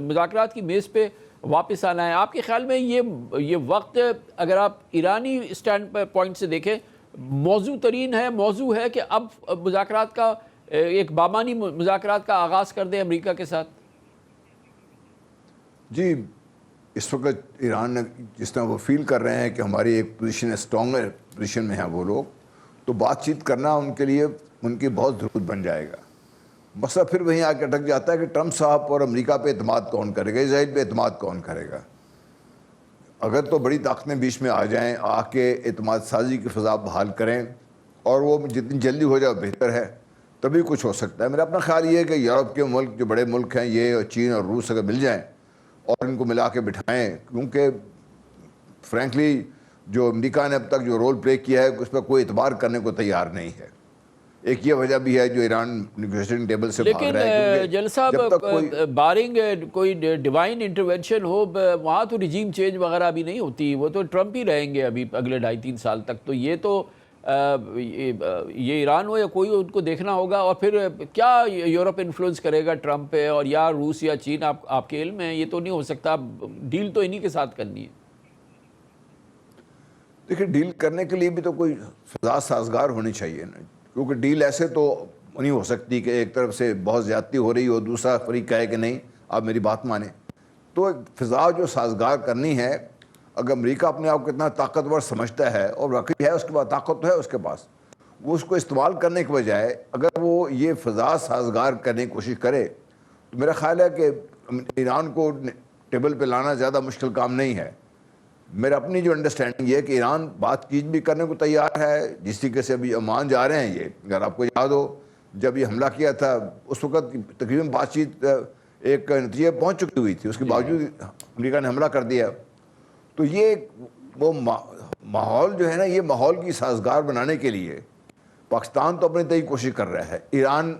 Speaker 7: مذاکرات کی میز پہ واپس آنا ہے. آپ کے خیال میں یہ وقت اگر آپ ایرانی اسٹینڈ پوائنٹ سے دیکھیں موضوع ترین ہے، موضوع ہے کہ اب مذاکرات کا ایک بامانی مذاکرات کا آغاز کر دیں امریکہ کے ساتھ؟
Speaker 11: جی اس وقت ایران نے جس طرح وہ فیل کر رہے ہیں کہ ہماری ایک پوزیشن اسٹرانگر پوزیشن میں ہیں وہ لوگ، تو بات چیت کرنا ان کے لیے ان کی بہت ضرورت بن جائے گا. مسئلہ پھر وہیں آ کے اٹک جاتا ہے کہ ٹرمپ صاحب اور امریکہ پہ اعتماد کون کرے گا، اسرائیل پہ اعتماد کون کرے گا. اگر تو بڑی طاقتیں بیچ میں آ جائیں, آ کے اعتماد سازی کی فضا بحال کریں, اور وہ جتنی جلدی ہو جائے بہتر ہے, تبھی کچھ ہو سکتا ہے. میرا اپنا خیال یہ ہے کہ یورپ کے ملک جو بڑے ملک ہیں, یہ چین اور روس اگر مل جائیں اور ان کو ملا کے بٹھائیں, کیونکہ فرینکلی جو امریکہ نے اب تک جو رول پلے کیا ہے اس پہ کوئی اعتبار کرنے کو تیار نہیں ہے. ایک یہ وجہ بھی ہے جو ایران نیگوشیشن ٹیبل سے بھاگ رہا ہے.
Speaker 7: لیکن جل صاحب بارنگ کوئی ڈیوائن انٹرونشن ہو, وہاں تو رجیم چینج وغیرہ بھی نہیں ہوتی, وہ تو ٹرمپ ہی رہیں گے ابھی اگلے 2.5-3 سال تک. تو یہ تو یہ ایران ہو یا کوئی ان کو دیکھنا ہوگا. اور پھر کیا یورپ انفلوئنس کرے گا ٹرمپ پہ, اور یا روس یا چین, آپ کے علم میں یہ تو نہیں ہو سکتا. ڈیل تو انہی کے ساتھ کرنی ہے.
Speaker 11: دیکھیں, ڈیل کرنے کے لیے بھی تو کوئی فضا سازگار ہونی چاہیے نا, کیونکہ ڈیل ایسے تو نہیں ہو سکتی کہ ایک طرف سے بہت زیادتی ہو رہی ہو, دوسرا فریق کہے کہ نہیں آپ میری بات مانیں. تو ایک فضا جو سازگار کرنی ہے, اگر امریکہ اپنے آپ کو اتنا طاقتور سمجھتا ہے, اور واقعی ہے اس کے پاس طاقت تو ہے اس کے پاس, وہ اس کو استعمال کرنے کے بجائے اگر وہ یہ فضا سازگار کرنے کی کوشش کرے, تو میرا خیال ہے کہ ایران کو ٹیبل پہ لانا زیادہ مشکل کام نہیں ہے. میرا اپنی جو انڈرسٹینڈنگ یہ ہے کہ ایران بات چیت بھی کرنے کو تیار ہے. جس طریقے سے ابھی عمان جا رہے ہیں, یہ اگر آپ کو یاد ہو جب یہ حملہ کیا تھا اس وقت تقریباً بات چیت ایک نتیجے پہنچ چکی ہوئی تھی, اس کے باوجود امریکہ نے حملہ کر دیا. تو یہ وہ ماحول جو ہے نا, یہ ماحول کی سازگار بنانے کے لیے پاکستان تو اپنی طرح کوشش کر رہا ہے, ایران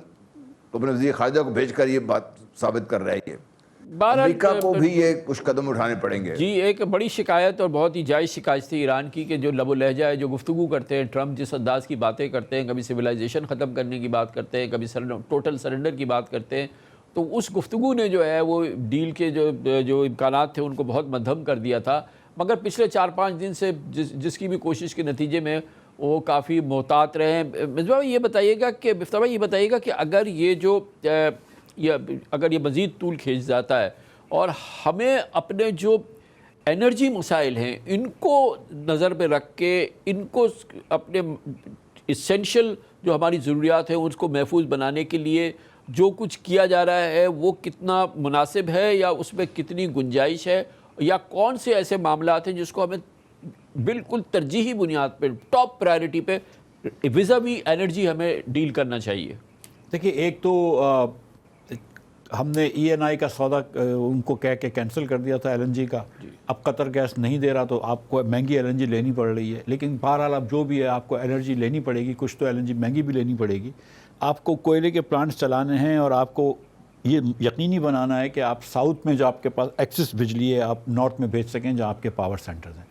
Speaker 11: تو اپنے وزیر خارجہ کو بھیج کر یہ بات ثابت کر رہا ہے. یہ امریکہ کو بھی یہ کچھ قدم اٹھانے پڑیں گے.
Speaker 7: جی, ایک بڑی شکایت اور بہت ہی جائز شکایت تھی ایران کی کہ جو لب و لہجہ ہے, جو گفتگو کرتے ہیں ٹرمپ, جس انداز کی باتیں کرتے ہیں, کبھی سویلائزیشن ختم کرنے کی بات کرتے ہیں, کبھی ٹوٹل سرنڈر کی بات کرتے ہیں, تو اس گفتگو نے جو ہے وہ ڈیل کے جو امکانات تھے ان کو بہت مدھم کر دیا تھا. مگر پچھلے 4-5 دن سے جس کی بھی کوشش کے نتیجے میں وہ کافی محتاط رہے ہیں. مصباح بھائی یہ بتائیے گا کہ مفتاح بھائی یہ بتائیے گا کہ اگر یہ مزید طول کھینچ جاتا ہے اور ہمیں اپنے جو انرجی مسائل ہیں ان کو نظر پہ رکھ کے, ان کو اپنے اسینشل جو ہماری ضروریات ہیں اس کو محفوظ بنانے کے لیے جو کچھ کیا جا رہا ہے وہ کتنا مناسب ہے, یا اس میں کتنی گنجائش ہے, یا کون سے ایسے معاملات ہیں جس کو ہمیں بالکل ترجیحی بنیاد پہ, ٹاپ پرائرٹی پہ ویزاوی انرجی ہمیں ڈیل کرنا چاہیے؟
Speaker 12: دیکھیے, ایک تو ہم نے ای این آئی کا سودا ان کو کہہ کے کینسل کر دیا تھا ایل این جی کا. اب قطر گیس نہیں دے رہا تو آپ کو مہنگی ایل این جی لینی پڑ رہی ہے. لیکن بہرحال اب جو بھی ہے آپ کو انرجی لینی پڑے گی, کچھ تو ایل این جی مہنگی بھی لینی پڑے گی. آپ کو کوئلے کے پلانٹس چلانے ہیں اور آپ کو یہ یقینی بنانا ہے کہ آپ ساؤتھ میں جو آپ کے پاس ایکسس بجلی ہے آپ نارتھ میں بھیج سکیں جہاں آپ کے پاور سینٹرز ہیں.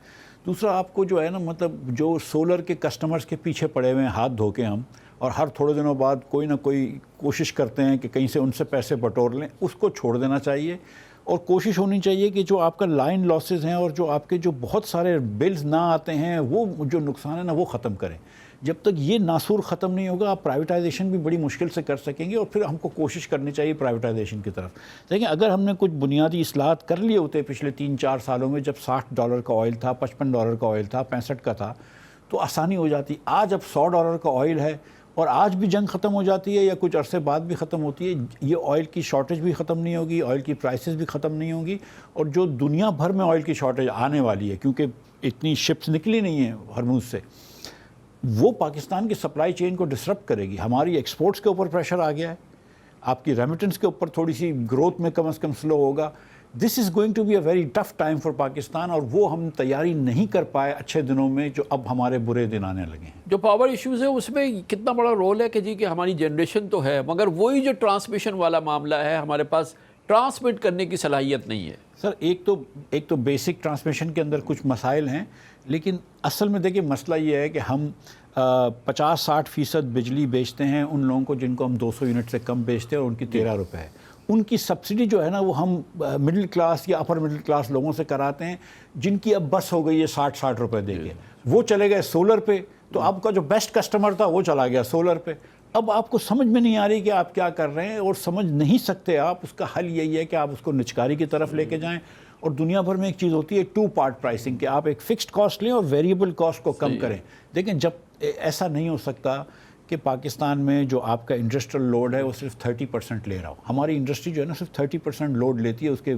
Speaker 12: دوسرا آپ کو جو ہے نا, مطلب جو سولر کے کسٹمرز کے پیچھے پڑے ہوئے ہیں ہاتھ دھو کے ہم, اور ہر تھوڑے دنوں بعد کوئی نہ کوئی کوشش کرتے ہیں کہ کہیں سے ان سے پیسے بٹور لیں, اس کو چھوڑ دینا چاہیے. اور کوشش ہونی چاہیے کہ جو آپ کا لائن لاسز ہیں اور جو آپ کے جو بہت سارے بلز نہ آتے ہیں وہ جو نقصان ہے نا وہ ختم کریں. جب تک یہ ناسور ختم نہیں ہوگا آپ پرائیویٹائزیشن بھی بڑی مشکل سے کر سکیں گے, اور پھر ہم کو کوشش کرنی چاہیے پرائیویٹائزیشن کی طرف. دیکھیں, اگر ہم نے کچھ بنیادی اصلاحات کر لیے ہوتے پچھلے 3-4 سالوں میں, جب $60 کا آئل تھا, $55 کا آئل تھا, 65 کا تھا, تو آسانی ہو جاتی. آج اب $100 کا آئل ہے اور آج بھی جنگ ختم ہو جاتی ہے یا کچھ عرصے بعد بھی ختم ہوتی ہے, یہ آئل کی شارٹیج بھی ختم نہیں ہوگی, آئل کی پرائسز بھی ختم نہیں ہوگی. اور جو دنیا بھر میں آئل کی شارٹیج آنے والی ہے, کیونکہ اتنی شپس نکلی نہیں ہیں ہرموز سے, وہ پاکستان کی سپلائی چین کو ڈسرپٹ کرے گی. ہماری ایکسپورٹس کے اوپر پریشر آ گیا ہے, آپ کی ریمیٹنس کے اوپر تھوڑی سی گروتھ میں کم از کم سلو ہوگا. This is going to be a very tough time for Pakistan, اور وہ ہم تیاری نہیں کر پائے اچھے دنوں میں جو اب ہمارے برے دن آنے لگے ہیں.
Speaker 7: جو پاور ایشوز ہے اس میں کتنا بڑا رول ہے کہ جی کہ ہماری جنریشن تو ہے مگر وہی جو ٹرانسمیشن والا معاملہ ہے, ہمارے پاس ٹرانسمٹ کرنے کی صلاحیت نہیں ہے.
Speaker 12: سر, ایک تو بیسک ٹرانسمیشن کے اندر کچھ مسائل ہیں, لیکن اصل میں دیکھیں مسئلہ یہ ہے کہ ہم 50-60% بجلی بیچتے ہیں ان لوگوں کو جن کو ہم 200 یونٹ سے کم بیچتے ہیں, اور ان کی 13 روپے ہے. ان کی سبسڈی جو ہے نا وہ ہم مڈل کلاس یا اپر مڈل کلاس لوگوں سے کراتے ہیں جن کی اب بس ہو گئی ہے 60 روپے دے کے. وہ چلے گئے سولر پہ, تو آپ کا جو بیسٹ کسٹمر تھا وہ چلا گیا سولر پہ. اب آپ کو سمجھ میں نہیں آ رہی کہ آپ کیا کر رہے ہیں, اور سمجھ نہیں سکتے آپ. اس کا حل یہی ہے کہ آپ اس کو نچکاری کی طرف لے کے جائیں. اور دنیا بھر میں ایک چیز ہوتی ہے 2 پارٹ پرائسنگ, کہ آپ ایک فکسڈ کاسٹ لیں اور ویریبل کاسٹ کو کم کریں. دیکھیں, جب ایسا نہیں ہو سکتا کہ پاکستان میں جو آپ کا انڈسٹریل لوڈ ہے وہ صرف 30% لے رہا ہو. ہماری انڈسٹری جو ہے نا صرف 30% لوڈ لیتی ہے اس کے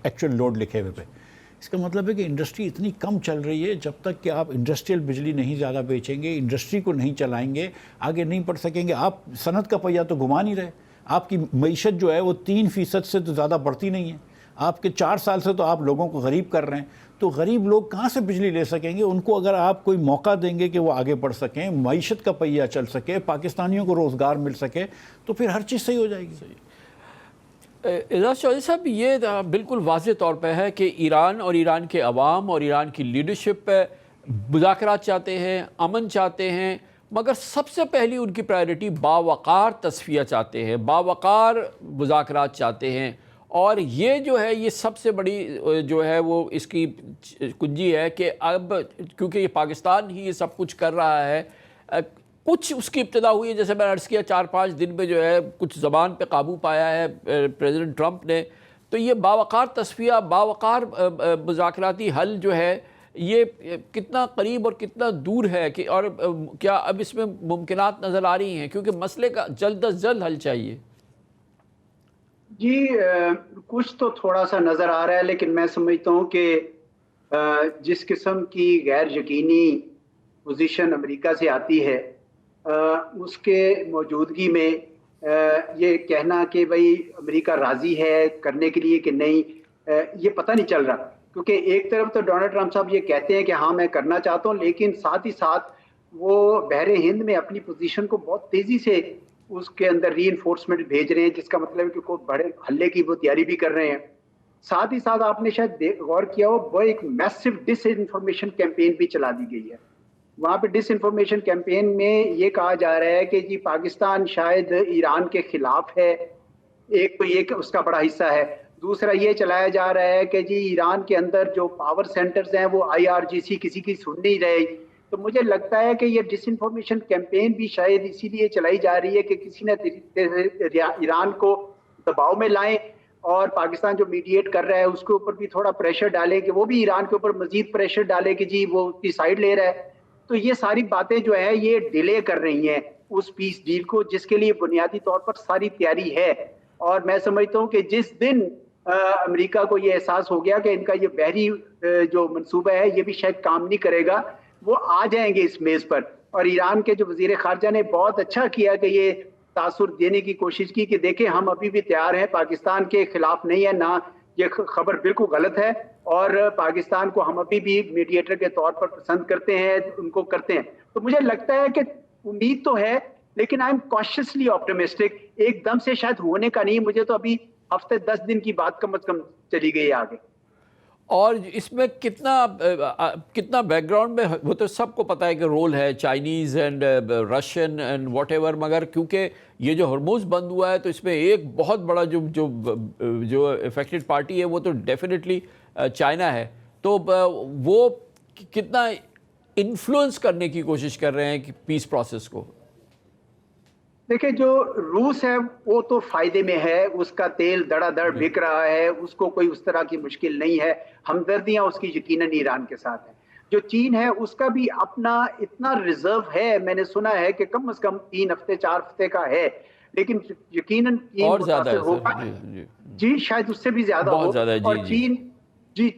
Speaker 12: ایکچوئل لوڈ لکھے ہوئے پہ. اس کا مطلب ہے کہ انڈسٹری اتنی کم چل رہی ہے. جب تک کہ آپ انڈسٹریل بجلی نہیں زیادہ بیچیں گے, انڈسٹری کو نہیں چلائیں گے, آگے نہیں بڑھ سکیں گے. آپ صنعت کا پہیہ تو گھما نہیں رہے. آپ کی معیشت جو ہے وہ 3% سے تو زیادہ بڑھتی نہیں ہے. آپ کے 4 سال سے تو آپ لوگوں کو غریب کر رہے ہیں. تو غریب لوگ کہاں سے بجلی لے سکیں گے؟ ان کو اگر آپ کوئی موقع دیں گے کہ وہ آگے بڑھ سکیں, معیشت کا پہیہ چل سکے, پاکستانیوں کو روزگار مل سکے, تو پھر ہر چیز صحیح ہو جائے گی.
Speaker 7: اعجاز چودھری صاحب, یہ بالکل واضح طور پہ ہے کہ ایران اور ایران کے عوام اور ایران کی لیڈرشپ مذاکرات چاہتے ہیں, امن چاہتے ہیں, مگر سب سے پہلی ان کی پرائیورٹی باوقار تصفیہ چاہتے ہیں, باوقار مذاکرات چاہتے ہیں. اور یہ جو ہے یہ سب سے بڑی جو ہے وہ اس کی کنجی ہے کہ اب کیونکہ یہ پاکستان ہی یہ سب کچھ کر رہا ہے, کچھ اس کی ابتدا ہوئی ہے, جیسے میں نے عرض کیا 4-5 دن میں جو ہے کچھ زبان پہ قابو پایا ہے پریزیڈنٹ ٹرمپ نے. تو یہ باوقار تصفیہ, باوقار مذاکراتی حل جو ہے یہ کتنا قریب اور کتنا دور ہے کہ, اور کیا اب اس میں ممکنات نظر آ رہی ہیں؟ کیونکہ مسئلے کا جلد از جلد حل چاہیے.
Speaker 13: جی کچھ تو تھوڑا سا نظر آ رہا ہے, لیکن میں سمجھتا ہوں کہ جس قسم کی غیر یقینی پوزیشن امریکہ سے آتی ہے, اس کے موجودگی میں یہ کہنا کہ بھئی امریکہ راضی ہے کرنے کے لیے کہ نہیں, یہ پتہ نہیں چل رہا. کیونکہ ایک طرف تو ڈونلڈ ٹرمپ صاحب یہ کہتے ہیں کہ ہاں میں کرنا چاہتا ہوں, لیکن ساتھ ہی ساتھ وہ بحر ہند میں اپنی پوزیشن کو بہت تیزی سے اس کے اندر ری انفورسمنٹ بھیج رہے ہیں, جس کا مطلب ہے کہ کوئی بڑے حملے کی وہ تیاری بھی کر رہے ہیں. ساتھ ہی ساتھ آپ نے شاید غور کیا ہو, وہ ایک میسو ڈس انفارمیشن کیمپین بھی چلا دی گئی ہے. وہاں پہ ڈس انفارمیشن کیمپین میں یہ کہا جا رہا ہے کہ جی پاکستان شاید ایران کے خلاف ہے, ایک تو یہ اس کا بڑا حصہ ہے. دوسرا یہ چلایا جا رہا ہے کہ جی ایران کے اندر جو پاور سینٹرز ہیں وہ IRGC کسی کی سن نہیں رہے. تو مجھے لگتا ہے کہ یہ ڈس انفارمیشن کیمپین بھی شاید اسی لیے چلائی جا رہی ہے کہ کسی نہ ایران کو دباؤ میں لائیں, اور پاکستان جو میڈیٹ کر رہا ہے اس کے اوپر بھی تھوڑا پریشر ڈالیں کہ وہ بھی ایران کے اوپر مزید پریشر ڈالے کہ جی وہ اس کی سائڈ لے رہا ہے. تو یہ ساری باتیں جو ہے یہ ڈیلے کر رہی ہیں اس پیس ڈیل کو, جس کے لیے بنیادی طور پر ساری تیاری ہے. اور میں سمجھتا ہوں کہ جس دن امریکہ کو یہ احساس ہو گیا کہ ان کا یہ بحری جو منصوبہ ہے یہ بھی شاید کام نہیں کرے گا, وہ آ جائیں گے اس میز پر. اور ایران کے جو وزیر خارجہ نے بہت اچھا کیا کہ یہ تاثر دینے کی کوشش کی کہ دیکھیں ہم ابھی بھی تیار ہیں, پاکستان کے خلاف نہیں ہے, نہ یہ خبر بالکل غلط ہے, اور پاکستان کو ہم ابھی بھی میڈیٹر کے طور پر پسند کرتے ہیں, ان کو کرتے ہیں. تو مجھے لگتا ہے کہ امید تو ہے, لیکن آئی ایم کاشیسلی آپٹمسٹک. ایک دم سے شاید ہونے کا نہیں, مجھے تو ابھی ہفتے 10 دن کی بات کم از کم چلی گئی آگے.
Speaker 7: اور اس میں کتنا بیک گراؤنڈ میں وہ تو سب کو پتہ ہے کہ رول ہے Chinese and Russian and what ever, مگر کیونکہ یہ جو ہرموز بند ہوا ہے تو اس میں ایک بہت بڑا جو افیکٹڈ پارٹی ہے وہ تو ڈیفینیٹلی چائنا ہے. تو وہ کتنا انفلوئنس کرنے کی کوشش کر رہے ہیں کہ پیس پروسیس کو؟
Speaker 13: دیکھیں جو روس ہے وہ تو فائدے میں ہے, اس کا تیل دڑا دڑ بک رہا ہے, اس کو کوئی اس طرح کی مشکل نہیں ہے, ہمدردیاں اس کی یقیناً ایران کے ساتھ ہیں. جو چین ہے اس کا بھی اپنا اتنا ریزرو ہے, میں نے سنا ہے کہ کم از کم 3 ہفتے 4 ہفتے کا ہے, لیکن یقیناً
Speaker 7: اور زیادہ
Speaker 13: ہوگا. جی شاید اس سے بھی زیادہ ہو. اور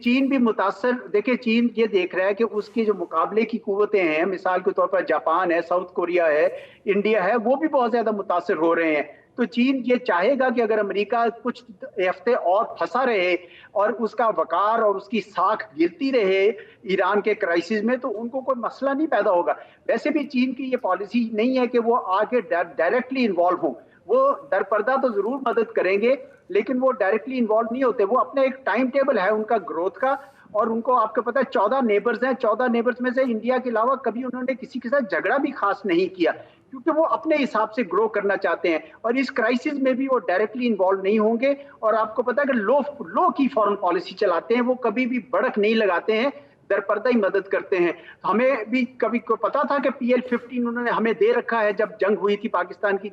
Speaker 13: چین بھی متاثر. دیکھیں چین یہ دیکھ رہا ہے کہ اس کے جو مقابلے کی قوتیں ہیں, مثال کے طور پر جاپان ہے, ساؤتھ کوریا ہے, انڈیا ہے, وہ بھی بہت زیادہ متاثر ہو رہے ہیں. تو چین یہ چاہے گا کہ اگر امریکہ کچھ ہفتے اور پھنسا رہے اور اس کا وقار اور اس کی ساکھ گرتی رہے ایران کے کرائسس میں, تو ان کو کوئی مسئلہ نہیں پیدا ہوگا. ویسے بھی چین کی یہ پالیسی نہیں ہے کہ وہ آ کے ڈائریکٹلی انوالو ہوں, وہ در پردہ تو ضرور مدد کریں گے, لیکن وہ ڈائریکٹلی انوالو نہیں ہوتے. وہ اپنا ایک ٹائم ٹیبل ہے ان کا گروتھ کا, اور ان کو آپ کو پتہ ہے 14 نیبرز ہیں, 14 نیبرز میں سے انڈیا کے علاوہ کبھی انہوں نے کسی کے ساتھ جھگڑا بھی خاص نہیں کیا, کیونکہ وہ اپنے حساب سے گرو کرنا چاہتے ہیں. اور اس کرائسس میں بھی وہ ڈائریکٹلی انوالو نہیں ہوں گے. اور آپ کو پتہ ہے کہ لو کی فورن پالیسی چلاتے ہیں, وہ کبھی بھی بڑک نہیں لگاتے ہیں, در پردہ ہی مدد کرتے ہیں. ہمیں بھی کبھی کو پتا تھا کہ PL-15 انہوں نے ہمیں دے رکھا ہے جب جنگ ہوئی تھی پاکستان کی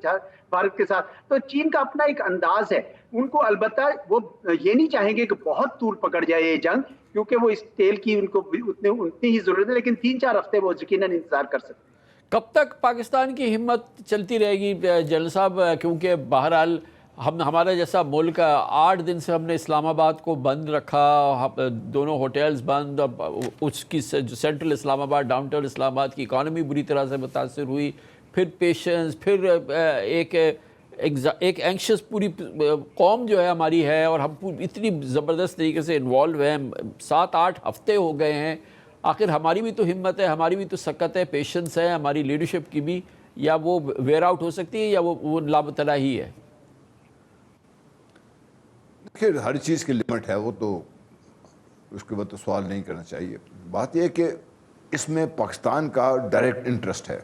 Speaker 13: بھارت کے ساتھ. تو چین کا اپنا ایک انداز ہے, ان کو البتہ وہ یہ نہیں چاہیں گے کہ بہت طول پکڑ جائے یہ جنگ, کیونکہ وہ اس تیل کی ان کو اتنی ہی ضرورت ہے, لیکن 3-4 ہفتے وہ یقیناً انتظار کر سکتے ہیں.
Speaker 7: کب تک پاکستان کی ہمت چلتی رہے گی جنرل صاحب؟ کیونکہ بہرحال ہمارا جیسا ملک 8 دن سے ہم نے اسلام آباد کو بند رکھا، دونوں ہوٹلز بند، اس کی جو سینٹرل اسلام آباد ڈاؤن ٹاؤن اسلام آباد کی اکانومی بری طرح سے متاثر ہوئی، پھر پیشنس، پھر ایک اینکشس پوری قوم جو ہے ہماری ہے، اور ہم اتنی زبردست طریقے سے انوالو ہیں، 7-8 ہفتے ہو گئے ہیں. آخر ہماری بھی تو ہمت ہے، ہماری بھی تو سکت ہے، پیشنس ہے ہماری لیڈرشپ کی بھی، یا وہ ویئر آؤٹ ہو سکتی ہے یا وہ لامتناہ ہی ہے؟
Speaker 11: دیکھیے ہر چیز کی لمٹ ہے، وہ تو اس کے بعد تو سوال نہیں کرنا چاہیے. بات یہ ہے کہ اس میں پاکستان کا ڈائریکٹ انٹرسٹ ہے،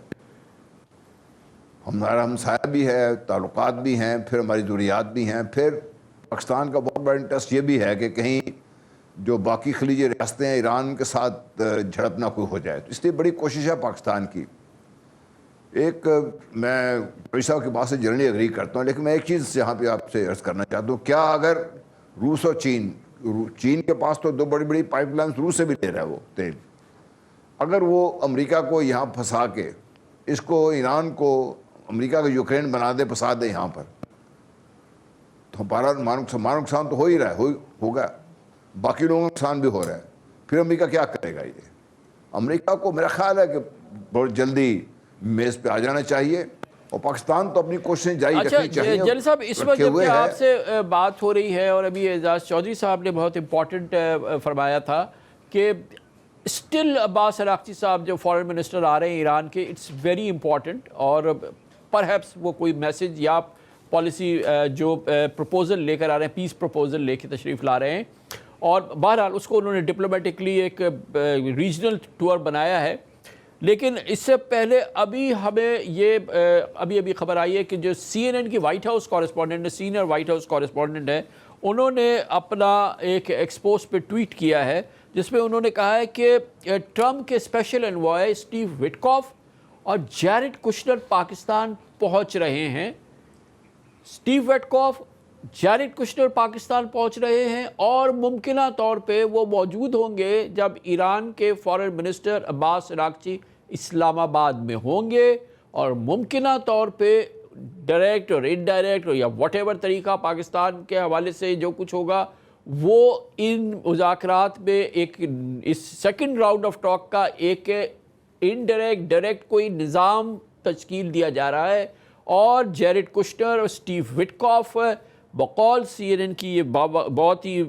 Speaker 11: ہمارا ہمسایہ بھی ہے، تعلقات بھی ہیں، پھر ہماری ضروریات بھی ہیں، پھر پاکستان کا بہت بڑا انٹرسٹ یہ بھی ہے کہ کہیں جو باقی خلیجی ریاستیں ہیں ایران کے ساتھ جھڑپ نہ کوئی ہو جائے. تو اس لیے بڑی کوشش ہے پاکستان کی. ایک میں کوئی صاحب کی بات سے جنرلی اگری کرتا ہوں، لیکن میں ایک چیز یہاں پہ آپ سے عرض کرنا چاہتا ہوں. کیا اگر روس اور چین کے پاس تو 2 بڑی بڑی پائپ لائنز روس سے بھی لے رہا ہے وہ تیل، اگر وہ امریکہ کو یہاں پھنسا کے اس کو ایران کو امریکہ کا یوکرین بنا دے، پھنسا دے یہاں پر، تو ہمارا مانو نقصان تو ہو ہی رہا ہے، ہوگا، باقی لوگوں کا نقصان بھی ہو رہا ہے. پھر امریکہ کیا کرے گا؟ یہ امریکہ کو میرا خیال ہے کہ بہت جلدی میز پہ آ جانا چاہیے، اور پاکستان تو اپنی کوششیں جاری رکھنی چاہیے.
Speaker 7: جلیل صاحب، اس وقت جب کہ آپ سے بات ہو رہی ہے، اور ابھی اعجاز چودھری صاحب نے بہت امپورٹنٹ فرمایا تھا کہ اسٹل عباس اراغچی صاحب جو فارن منسٹر آ رہے ہیں ایران کے، اٹس ویری امپورٹنٹ، اور پرہیپس وہ کوئی میسج یا پالیسی جو پروپوزل لے کر آ رہے ہیں، پیس پروپوزل لے کے تشریف لا رہے ہیں، اور بہرحال اس کو انہوں نے ڈپلومیٹکلی ایک ریجنل ٹور بنایا ہے. لیکن اس سے پہلے ابھی ہمیں یہ ابھی خبر آئی ہے کہ جو CNN کی وائٹ ہاؤس کورسپونڈنٹ ہے، سینئر وائٹ ہاؤس کورسپونڈنٹ ہے، انہوں نے اپنا ایک ایکسپوز پہ ٹویٹ کیا ہے جس میں انہوں نے کہا ہے کہ ٹرمپ کے اسپیشل انوائے اسٹیو وٹکاف اور جیرڈ کشنر پاکستان پہنچ رہے ہیں. اسٹیو وٹکاف، جیرڈ کشنر پاکستان پہنچ رہے ہیں، اور ممکنہ طور پہ وہ موجود ہوں گے جب ایران کے فارن منسٹر عباس اراغچی اسلام آباد میں ہوں گے، اور ممکنہ طور پہ ڈائریکٹ اور انڈائریکٹ یا واٹ ایور طریقہ پاکستان کے حوالے سے جو کچھ ہوگا وہ ان مذاکرات میں ایک اس سیکنڈ راؤنڈ آف ٹاک کا ایک انڈائریکٹ ڈائریکٹ کوئی نظام تشکیل دیا جا رہا ہے. اور جیرڈ کشنر اور اسٹیو وٹکاف بقول CNN کی یہ بہت ہی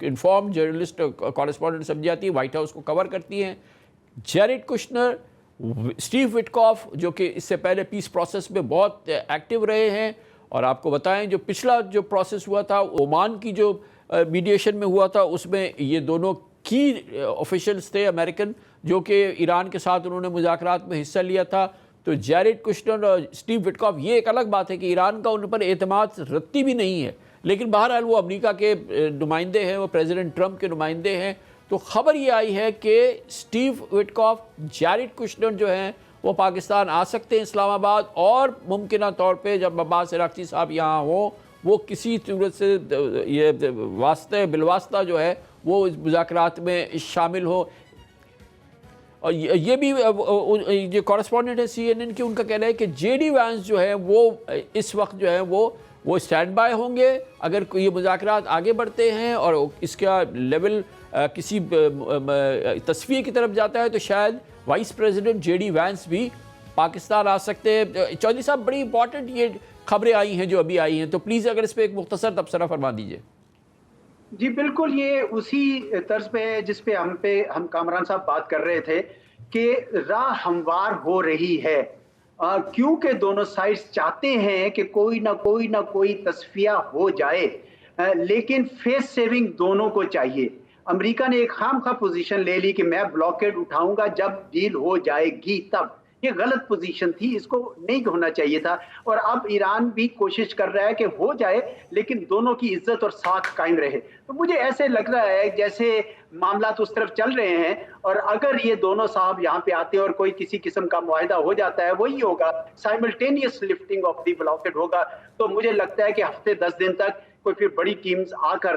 Speaker 7: انفارم جرنلسٹ کورسپونڈنٹ سمجھی جاتی ہے، وائٹ ہاؤس کو کور کرتی ہیں. جیرڈ کشنر، اسٹیو وٹکاف جو کہ اس سے پہلے پیس پروسیس میں بہت ایکٹیو رہے ہیں، اور آپ کو بتائیں جو پچھلا جو پروسیس ہوا تھا عمان کی جو میڈیشن میں ہوا تھا، اس میں یہ دونوں کی آفیشلز تھے امریکن جو کہ ایران کے ساتھ انہوں نے مذاکرات میں حصہ لیا تھا. تو جیرڈ کشنر اور اسٹیو وٹکاف، یہ ایک الگ بات ہے کہ ایران کا ان پر اعتماد رتی بھی نہیں ہے، لیکن بہرحال وہ امریکہ کے نمائندے ہیں، وہ پریزیڈنٹ ٹرمپ کے نمائندے ہیں. تو خبر یہ آئی ہے کہ اسٹیو وٹکاف، جیرڈ کشنر جو ہیں وہ پاکستان آ سکتے ہیں اسلام آباد، اور ممکنہ طور پہ جب عباس اراغچی صاحب یہاں ہوں وہ کسی صورت سے یہ واسطہ بالواسطہ جو ہے وہ اس مذاکرات میں شامل ہو. اور یہ بھی جو کورسپونڈنٹ ہے CNN کی، ان کا کہنا ہے کہ JD وینس جو ہے وہ اس وقت جو ہے وہ اسٹینڈ بائی ہوں گے اگر یہ مذاکرات آگے بڑھتے ہیں اور اس کا لیول کسی تصفیے کی طرف جاتا ہے تو شاید وائس پریزیڈنٹ JD وینس بھی پاکستان آ سکتے ہیں. چودھری صاحب، بڑی امپورٹنٹ یہ خبریں آئی ہیں جو ابھی آئی ہیں، تو پلیز اگر اس پہ ایک مختصر تبصرہ فرما دیجئے.
Speaker 13: جی بالکل، یہ اسی طرز پہ ہے جس پہ ہم کامران صاحب بات کر رہے تھے کہ راہ ہموار ہو رہی ہے، کیونکہ دونوں سائڈز چاہتے ہیں کہ کوئی نہ کوئی تصفیہ ہو جائے، لیکن فیس سیونگ دونوں کو چاہیے. امریکہ نے ایک خام خواہ پوزیشن لے لی کہ میں بلاکیڈ اٹھاؤں گا جب ڈیل ہو جائے گی تب. یہ غلط پوزیشن تھی، اس کو نہیں ہونا چاہیے تھا. اور اب ایران بھی کوشش کر رہا ہے کہ ہو جائے لیکن دونوں کی عزت اور ساتھ قائم رہے. تو مجھے ایسے لگ رہا ہے جیسے معاملات اس طرف چل رہے ہیں، اور اگر یہ دونوں صاحب یہاں پہ آتے ہیں اور کوئی کسی قسم کا معاہدہ ہو جاتا ہے، وہی ہوگا simultaneous lifting of the blockade ہوگا. تو مجھے لگتا ہے کہ ہفتے 10 دن تک کوئی پھر بڑی ٹیمز آ کر